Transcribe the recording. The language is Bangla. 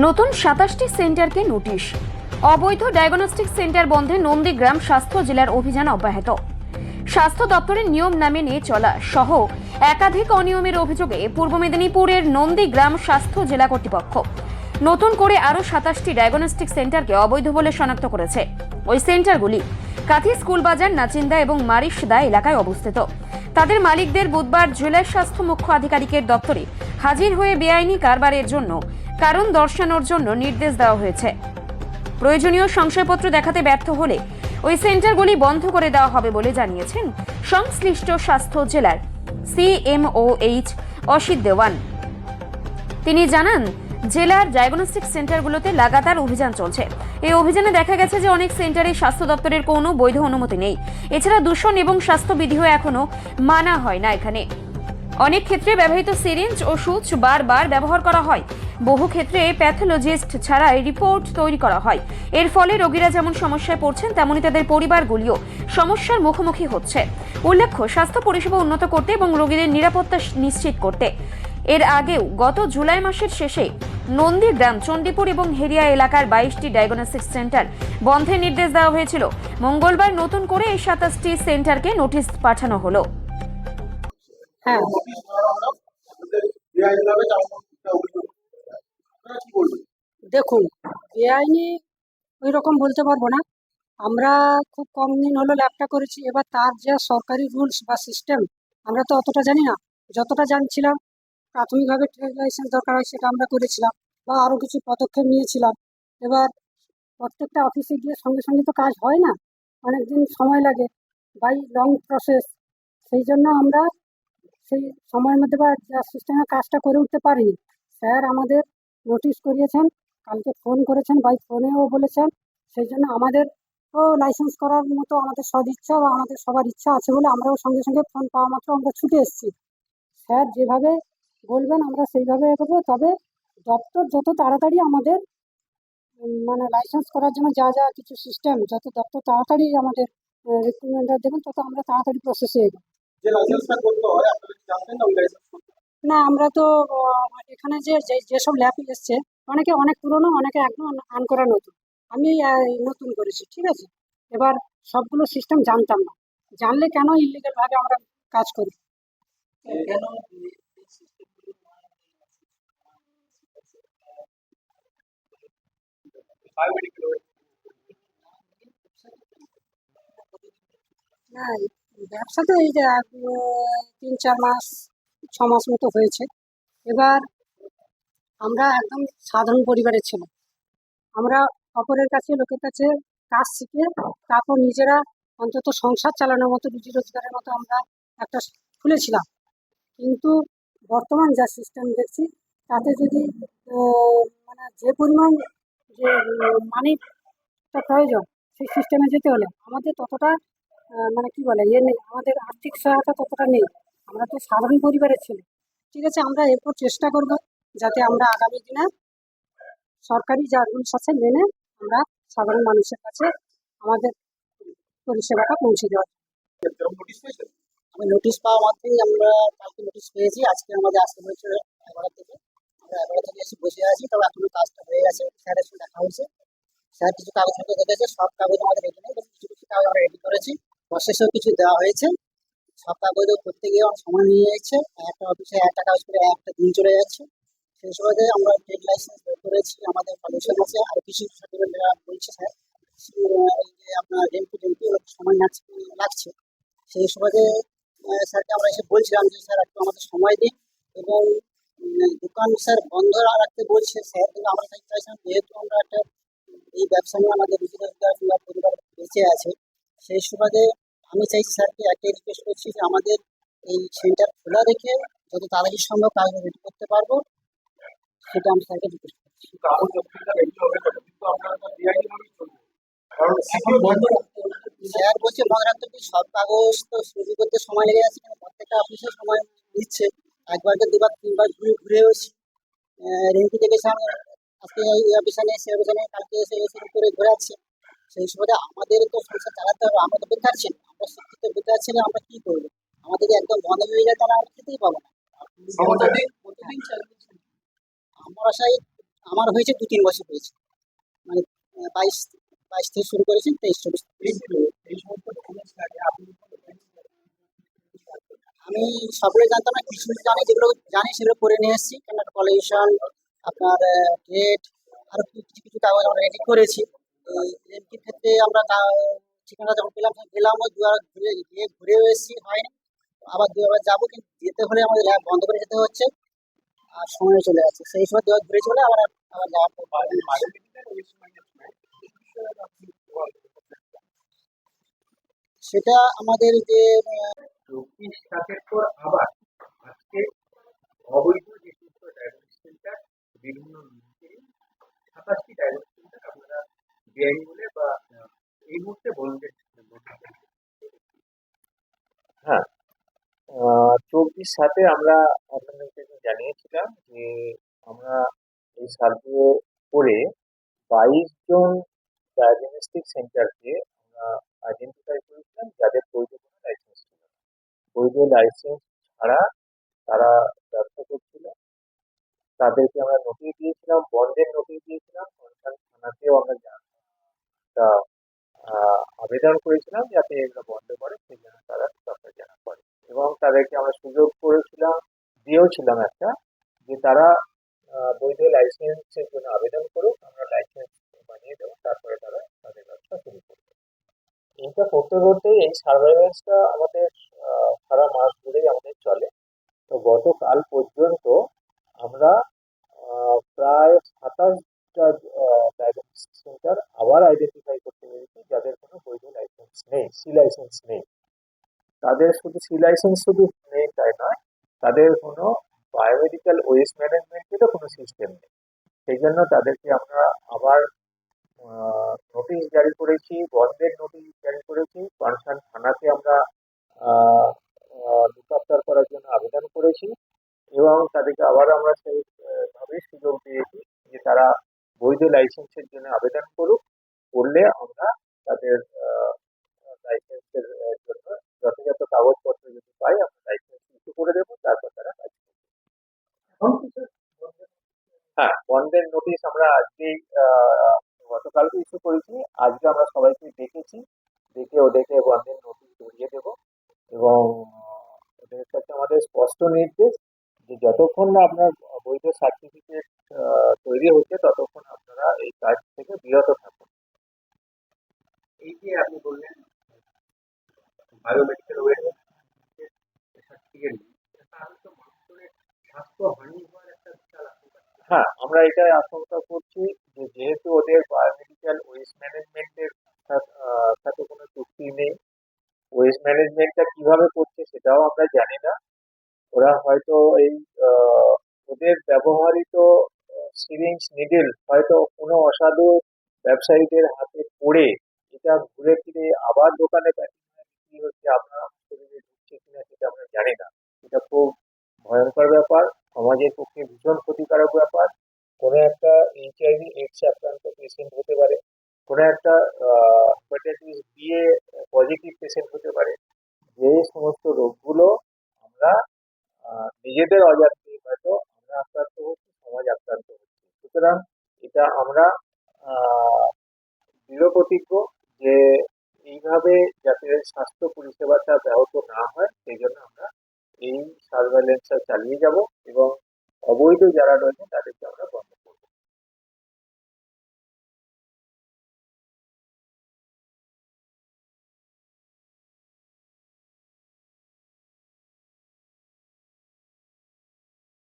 নতুন ২৭টি সেন্টারকে নোটিশ। অবৈধ ডায়াগনস্টিক সেন্টার বন্ধে নন্দীগ্রাম স্বাস্থ্য জেলার অভিযান অব্যাহত। স্বাস্থ্য দপ্তরের নিয়ম না মেনে চলা সহ একাধিক অনিয়মের অভিযোগে পূর্ব মেদিনীপুরের নন্দীগ্রাম স্বাস্থ্য জেলা কর্তৃপক্ষ নতুন করে আরও ২৭টি ডায়াগনস্টিক সেন্টারকে অবৈধ বলে শনাক্ত করেছে। ওই সেন্টারগুলি কাথি স্কুল বাজার, নাচিন্দা এবং মারিশদা এলাকায় অবস্থিত। তাদের মালিকদের বুধবার জেলার স্বাস্থ্য মুখ্য আধিকারিকের দপ্তরে হাজির হয়ে বেআইনি কারবারের জন্য কারণ দর্শানোর জন্য নির্দেশ দেওয়া হয়েছে। প্রয়োজনীয় সংশয়পত্র দেখাতে ব্যর্থ হলে ওই সেন্টারগুলি বন্ধ করে দেওয়া হবে বলে জানিয়েছেন সংশ্লিষ্ট স্বাস্থ্য জেলার CMOH অসিত দেওয়ান। তিনি জানান, জেলার ডায়াগনস্টিক সেন্টারগুলোতে লাগাতার অভিযান চলছে। এই অভিযানে দেখা গেছে যে অনেক সেন্টারে স্বাস্থ্য দপ্তরের কোনো বৈধ অনুমতি নেই। এছাড়া দূষণ এবং স্বাস্থ্যবিধিও এখনো মানা হয় না। এখানে অনেক ক্ষেত্রে ব্যবহৃত সিরিঞ্জ ও সুচ বারবার ব্যবহার করা হয়। বহু ক্ষেত্রে প্যাথোলজিস্ট ছাড়াই রিপোর্ট তৈরি করা হয়। এর ফলে রোগীরা যেমন সমস্যায় পড়ছেন, তেমনি তাদের পরিবারগুলিও সমস্যার মুখোমুখি হচ্ছে। উল্লেখ্য, স্বাস্থ্য পরিষেবা উন্নত করতে এবং রোগীদের নিরাপত্তা নিশ্চিত করতে এর আগেও গত জুলাই মাসের শেষে নন্দীগ্রাম, চণ্ডীপুর এবং হেরিয়া এলাকার 22টি ডায়াগনস্টিক সেন্টার বন্ধের নির্দেশ দেওয়া হয়েছিল। মঙ্গলবার নতুন করে এই 27টি সেন্টারকে নোটিশ পাঠানো হলো। হ্যাঁ, দেখুন, বেআইনি ওই রকম বলতে পারবো না। আমরা খুব কম দিন হলো ল্যাবটা করেছি। এবার তার যে সরকারি রুলস বা সিস্টেম আমরা তো অতটা জানি না। যতটা জানছিলাম প্রাথমিকভাবে ট্রেড লাইসেন্স দরকার হয়, সেটা আমরা করেছিলাম বা আরও কিছু পদক্ষেপ নিয়েছিলাম। এবার প্রত্যেকটা অফিসে গিয়ে সঙ্গে সঙ্গে তো কাজ হয় না, অনেক দিন সময় লাগে, বাই লং প্রসেস। সেই জন্য আমরা সেই সময়ের মধ্যে বা যা সিস্টেমে কাজটা করে উঠতে পারিনি। স্যার আমাদের নোটিশ করিয়েছেন, কালকে ফোন করেছেন, বাই ফোনেও বলেছেন। সেই জন্য আমাদেরও লাইসেন্স করার মতো আমাদের সদিচ্ছা বা আমাদের সবার ইচ্ছা আছে বলে আমরাও সঙ্গে সঙ্গে ফোন পাওয়া মাত্র আমরা ছুটে এসেছি। স্যার যেভাবে বলবেন আমরা সেইভাবে এগোবো। তবে দপ্তর যত তাড়াতাড়ি আমাদের মানে লাইসেন্স করার জন্য যা যা কিছু সিস্টেম, যত দপ্তর তাড়াতাড়ি আমাদের রিক্রুটমেন্টটা দেবেন, তত আমরা তাড়াতাড়ি প্রসেসে এগোবো। না, আমরা তো এখানে যেসব ল্যাব এসছে, অনেকে অনেক পুরনো, অনেকে একদম আন করা নতুন। আমি নতুন করেছি, ঠিক আছে। এবার সবগুলো সিস্টেম জানতাম না। জানলে কেন ইলিগাল ভাবে আমরা কাজ করি? না, এই ব্যবসা তো এই যে 3-4 মাস 6 মাস মতো হয়েছে। এবার আমরা একদম সাধারণ পরিবারের ছেলে। আমরা অপরের কাছে, লোকের কাছে কাজ শিখে তারপর নিজেরা অন্তত সংসার চালানোর মতো, রুজি রোজগারের মতো আমরা একটা খুলেছিলাম। কিন্তু বর্তমান যা সিস্টেম দেখছি, তাতে যদি মানে যে পরিমাণ যে মানিটা প্রয়োজন, সেই সিস্টেমে যেতে হলে আমাদের ততটা মানে কি বলে ইয়ে নেই, আমাদের আর্থিক সহায়তা ততটা নেই। আমরা তো সাধারণ পরিবারের ছেলে, ঠিক আছে। আমরা এরপর চেষ্টা করব যাতে আমরা আগামী দিনে সরকারি যা রুলস আছে মেনে আমরা সাধারণ মানুষের কাছে আমাদের পরিষেবাটা পৌঁছে দেওয়া। আমি নোটিশ পাওয়া মাত্রই আমরা কালকে নোটিশ পেয়েছি। আজকে আমাদের আসতে হয়েছে 11 থেকে। আমরা 11 থেকে এসে বসে আছি। তবে এখনো কাজটা হয়ে গেছে, স্যারের সঙ্গে দেখা হয়েছে। স্যার কিছু কাগজপত্র দেখেছে, সব কাগজ আমাদের রেডি নেই, কিন্তু কিছু কিছু কাগজ আমরা রেডি করেছি। প্রসেসও কিছু দেওয়া হয়েছে। সব কাগজও করতে গিয়ে অনেক সময় নিয়ে যাচ্ছে। একটা অফিসে একটা কাগজ করে একটা দিন চলে যাচ্ছে। সেই সুবাদে আমরা ট্রেড লাইসেন্স বের করেছি, আমাদের পারমিশন আছে, আর কিছু সার্টিফিকেট দেওয়া বলছে স্যার। এই যে আপনার রেন্টু সময় লাগছে। সেই সুবাদে স্যারকে আমরা এসে বলছিলাম যে স্যার একটু আমাদের সময় দিন, এবং দোকান স্যার বন্ধ রাখতে বলছে স্যার। কিন্তু আমরা চাইছিলাম, যেহেতু আমরা একটা এই ব্যবসা নিয়ে আমাদের রুজি রোজগার কিংবা পরিবার বেঁচে আছে, সেই সুবাদে আমি চাইছি স্যারকে একটাই রিকোয়েস্ট করছি যে আমাদের এই সেন্টার খোলা রেখে যত তাড়াতাড়ি সম্ভব কাজ রেডি করতে পারবো, সেটা আমি স্যারকে রিকোয়েস্ট করছি। স্যার বলছে মনে রাখতে হবে, সব কাগজ তো রেডি করতে সময় লেগে যাচ্ছে, কিন্তু প্রত্যেকটা অফিসে সময় দিচ্ছে। একবারকে দুবার তিনবার ঘুরে ঘুরে এসেছি। রেন্টি দেখেছি আমি, আজকে এই অফিসে নেই, সে অফিসে নেই, কালকে এসে এসে করে ঘোরাচ্ছে। সেই সুবাদে আমাদের তো সংসার চালাতে হবে। আমরা তো বেকার ছিল, আমরা শিক্ষিত বেকার ছিল, আমরা কি করবো? আমাদের যদি একদম বন্ধ হয়ে যায়, তাহলে আমরা খেতেই পাবো না। আমরা চাই আমার হয়েছে 2-3 বছর হয়েছে, মানে 22 থেকে শুরু করেছি, 23-24। আমি সবগুলো জানতাম না, কিছু জানি, যেগুলো জানি সেগুলো করে নিয়ে এসেছি, কেন পলিউশন, আপনার ডেট, আরো কিছু কিছু কাগজ আমরা রেডি করেছি। এমপির ক্ষেত্রে আমরা ঠিকানা যখন পেলাম তখন গেলাম, ওই দুবার ঘুরে গিয়ে ঘুরেও এসেছি, হয়নি। আবার দুবার যাবো, কিন্তু যেতে হলে আমাদের ল্যাব বন্ধ করে যেতে হচ্ছে, আর সময় চলে যাচ্ছে। সেই সময় দুবার ঘুরে চলে আবার আবার যাওয়ার পর সেটা আমাদের যে 24/7 পর আবার আজকে অবৈধ যে সমস্ত ডায়াগনস্টিক সেন্টার বিভিন্ন মুহূর্তে 27টি ডায়াগনস্টিক সেন্টার আপনারা বেআইনি বলে বা এই মুহূর্তে বন্ধের। হ্যাঁ, 24/7 আমরা আপনাদেরকে জানিয়েছিলাম যে আমরা এই সার্ভে করে 22 জন ডায়াগনস্টিক সেন্টারকে আমরা আইডেন্টিফাই করেছিলাম যাদের বৈধ কোনো লাইসেন্স ছিল না। বৈধ লাইসেন্স ছাড়া তারা ব্যবসা করছিল, তাদেরকে আমরা নোটিশ দিয়েছিলাম, বন্ধের নোটিশ দিয়েছিলাম, কনসার্ন থানাতেও আমরা একটা আবেদন করেছিলাম যাতে এগুলো বন্ধ করে, সেই জন্য তারা ব্যবসা জানা করে, এবং তাদেরকে আমরা সুযোগ করেছিলাম, দিয়েওছিলাম একটা, যে তারা বৈধ লাইসেন্সের জন্য আবেদন করুক, আমরা লাইসেন্স বানিয়ে দেবো, তারপরে তারা তাদের ব্যবসা শুরু করবে। এইটা করতে করতেই এই সার্ভেলেন্সটা আমাদের সারা মাস ধরেই আমাদের চলে। তো গতকাল পর্যন্ত আমরা প্রায় 27টা ডায়াগনস্টিক সেন্টার আবার আইডেন্টিফাই করতে পেরেছি যাদের কোনো বৈধ লাইসেন্স নেই, সি লাইসেন্স নেই। তাদের শুধু সি লাইসেন্স শুধু নেই তাই নয়, তাদের কোনো বায়োমেডিক্যাল ওয়েস্ট ম্যানেজমেন্টেরও কোনো সিস্টেম নেই। সেই জন্য তাদেরকে আমরা আবার নোটিশ জারি করেছি, বন্ধের নোটিশ জারি করেছি, কনসার্ন থানাতে আমরা লুকআপটার করার জন্য আবেদন করেছি, এবং তাদেরকে আবার আমরা সেই ভাবে সুযোগ দিয়েছি যে তারা বৈধ লাইসেন্সের জন্য আবেদন করুক, করলে আমরা তাদের লাইসেন্সের জন্য যথাযথ কাগজপত্র যদি পাই আমরা লাইসেন্স ইস্যু করে দেবো, তারপর তারা কাজ করবে। হ্যাঁ, বন্ধের নোটিশ আমরা আজকেই গতকালকে ইস্যু করেছি, আজকে আমরা সবাইকে ডেকেছি, ডেকে ওদেরকে বন্ধের নোটিশ ধরিয়ে দেবো, এবং ওদের কাছে আমাদের স্পষ্ট নির্দেশ যে যতক্ষণ না আপনার বৈধ সার্টিফিকেট তৈরি হচ্ছে ততক্ষণ আপনারা এই কাজ থেকে বিরত থাকুন। এই যে আপনি বললেন বায়োমেডিক্যাল সার্টিফিকেট, তাহলে তো মানুষের স্বাস্থ্য হানি হওয়ার একটা বিশাল আশঙ্কা। হ্যাঁ, আমরা এটাই আশঙ্কা করছি যে যেহেতু ওদের বায়োমেডিক্যাল ওয়েস্ট ম্যানেজমেন্টের সাথে কোনো চুক্তি নেই, ওয়েস্ট ম্যানেজমেন্টটা কিভাবে করছে সেটাও আমরা জানি না। ওরা হয়তো এই ওদের ব্যবহৃত সিরিঞ্জ নিডল হয়তো কোনো অসাধু ব্যবসায়ীদের হাতে পড়ে এটা ঘুরে ফিরে আবার দোকানে বিক্রি হচ্ছে, আপনার শরীরে ঢুকছে কিনা সেটা আমরা জানি না। এটা খুব ভয়ঙ্কর ব্যাপার, সমাজের পক্ষে ভীষণ ক্ষতিকারক ব্যাপার। কোনো একটা HIV AIDS আক্রান্ত পেশেন্ট হতে পারে, কোনো একটা হেপাটাইটিস B পজিটিভ পেশেন্ট হতে পারে, যে সমস্ত রোগগুলো আমরা নিজেদের অজান্তে হয়তো আমরা আক্রান্ত হচ্ছি, সমাজ আক্রান্ত হচ্ছে। সুতরাং এটা আমরা দৃঢ় প্রতিজ্ঞ যে এইভাবে যাতে স্বাস্থ্য পরিষেবাটা ব্যাহত না হয় সেই জন্য আমরা এই সার্ভেলেন্সটা চালিয়ে যাব, এবং অবৈধ যারা রয়েছে তাদেরকে আমরা বন্ধ